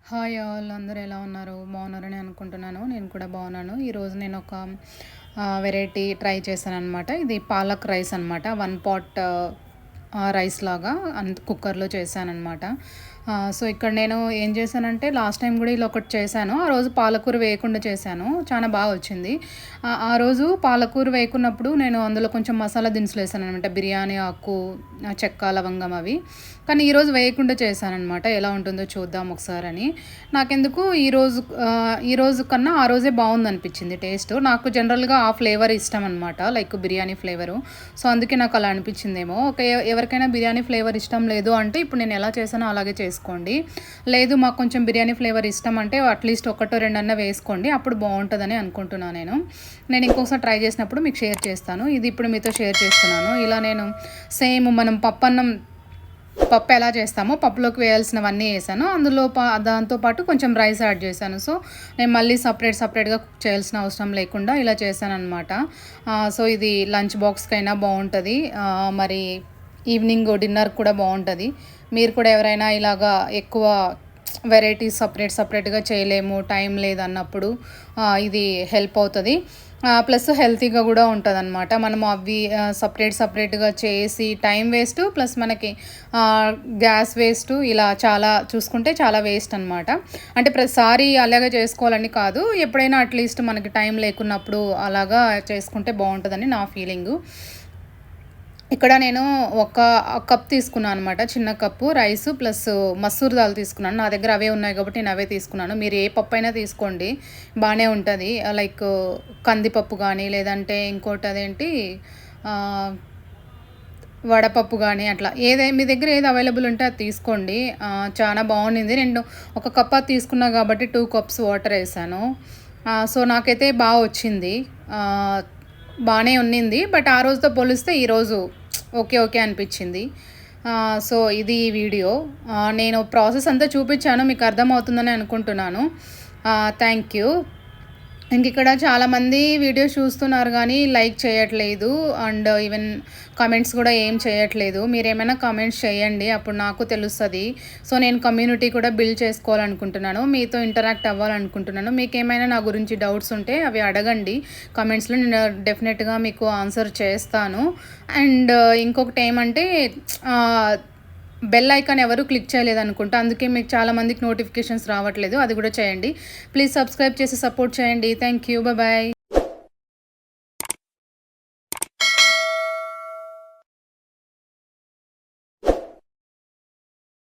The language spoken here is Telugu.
హాయ్ ఆల్, అందరూ ఎలా ఉన్నారు? బాగున్నారని అనుకుంటున్నాను. నేను కూడా బాగున్నాను. ఈరోజు నేను ఒక వెరైటీ ట్రై చేశాననమాట. ఇది పాలక్ రైస్ అనమాట. 1 పాట్ రైస్ లాగా కుక్కర్లో చేశాననమాట. సో ఇక్కడ నేను ఏం చేశానంటే, లాస్ట్ టైం కూడా ఇలా ఒకటి చేశాను. ఆ రోజు పాలకూర వేయకుండా చేశాను. చాలా బాగా వచ్చింది. ఆ రోజు పాలకూర వేయకున్నప్పుడు నేను అందులో కొంచెం మసాలా దినుసులు వేసాననమాట. బిర్యానీ ఆకు, చెక్క, లవంగం అవి. కానీ ఈరోజు వేయకుండా చేశాననమాట. ఎలా ఉంటుందో చూద్దాం ఒకసారని. నాకెందుకు ఈరోజు కన్నా ఆ రోజే బాగుందనిపించింది టేస్ట్. నాకు జనరల్గా ఆ ఫ్లేవర్ ఇష్టం అనమాట, లైక్ బిర్యానీ ఫ్లేవరు. సో అందుకే నాకు అలా అనిపించిందేమో. ఎవరికైనా బిర్యానీ ఫ్లేవర్ ఇష్టం లేదు అంటే ఇప్పుడు నేను ఎలా చేశానో అలాగే చేసుకోండి. లేదు మాకు కొంచెం బిర్యానీ ఫ్లేవర్ ఇష్టం అంటే అట్లీస్ట్ ఒకటో రెండన్నా వేసుకోండి, అప్పుడు బాగుంటుందని అనుకుంటున్నాను నేను ఇంకొకసారి ట్రై చేసినప్పుడు మీకు షేర్ చేస్తాను. ఇది ఇప్పుడు మీతో షేర్ చేస్తున్నాను. ఇలా నేను సేమ్ మనం పప్పు ఎలా చేస్తామో పప్పులోకి వేయాల్సినవన్నీ వేసాను. అందులో దాంతోపాటు కొంచెం రైస్ యాడ్ చేశాను. సో నేను మళ్ళీ సపరేట్గా కుక్ చేయాల్సిన అవసరం లేకుండా ఇలా చేశాను అనమాట. సో ఇది లంచ్ బాక్స్కైనా బాగుంటుంది, మరి ఈవినింగ్ డిన్నర్ కూడా బాగుంటుంది. మీరు కూడా ఎవరైనా ఇలాగా ఎక్కువ వెరైటీస్ సపరేట్గా చేయలేము, టైం లేదన్నప్పుడు ఇది హెల్ప్ అవుతుంది. ప్లస్ హెల్తీగా కూడా ఉంటుంది అనమాట. మనం అవి సపరేట్గా చేసి టైం వేస్ట్, ప్లస్ మనకి గ్యాస్ వేస్ట్, ఇలా చాలా చూసుకుంటే చాలా వేస్ట్ అనమాట. అంటే ప్రతిసారి అలాగే చేసుకోవాలని కాదు, ఎప్పుడైనా అట్లీస్ట్ మనకి టైం లేకున్నప్పుడు అలాగా చేసుకుంటే బాగుంటుందని నా ఫీలింగు. ఇక్కడ నేను ఒక కప్ తీసుకున్నాను అనమాట, చిన్న cup rice plus masoor dal తీసుకున్నాను. నా దగ్గర అవే ఉన్నాయి కాబట్టి నేను అవే తీసుకున్నాను. మీరు ఏ పప్పు అయినా తీసుకోండి, బాగానే ఉంటుంది. లైక్ కందిపప్పు కానీ, లేదంటే ఇంకోటి అదేంటి వడపప్పు కానీ, అట్లా మీ దగ్గర ఏది అవైలబుల్ ఉంటే అది తీసుకోండి. చాలా బాగుండింది. నేను ఒక కప్ అది తీసుకున్నా కాబట్టి 2 కప్స్ వాటర్ వేసాను. సో నాకైతే బాగా వచ్చింది, బాగానే ఉన్నింది. బట్ ఆ రోజుతో పోలిస్తే ఈరోజు ఓకే అనిపించింది. సో ఇది ఈ వీడియో. నేను ప్రాసెస్ అంతా చూపించాను, మీకు అర్థమవుతుందని అనుకుంటున్నాను. Thank you. ఇంక ఇక్కడ చాలామంది వీడియోస్ చూస్తున్నారు కానీ లైక్ చేయట్లేదు, అండ్ ఈవెన్ కామెంట్స్ కూడా ఏం చేయట్లేదు. మీరు ఏమైనా కామెంట్స్ చేయండి, అప్పుడు నాకు తెలుస్తుంది. సో నేను కమ్యూనిటీ కూడా బిల్డ్ చేసుకోవాలనుకుంటున్నాను, మీతో ఇంటరాక్ట్ అవ్వాలనుకుంటున్నాను. మీకు ఏమైనా నా గురించి డౌట్స్ ఉంటే అవి అడగండి కామెంట్స్లో, నేను డెఫినెట్గా మీకు ఆన్సర్ చేస్తాను. అండ్ ఇంకొకటి ఏమంటే, బెల్ ఐకాన్ ఎవరు క్లిక్ చేయలేదనుకుంటా, అందుకే మీకు చాలామందికి నోటిఫికేషన్స్ రావట్లేదు. అది కూడా చేయండి ప్లీజ్. సబ్స్క్రైబ్ చేసి సపోర్ట్ చేయండి. Thank you, bye.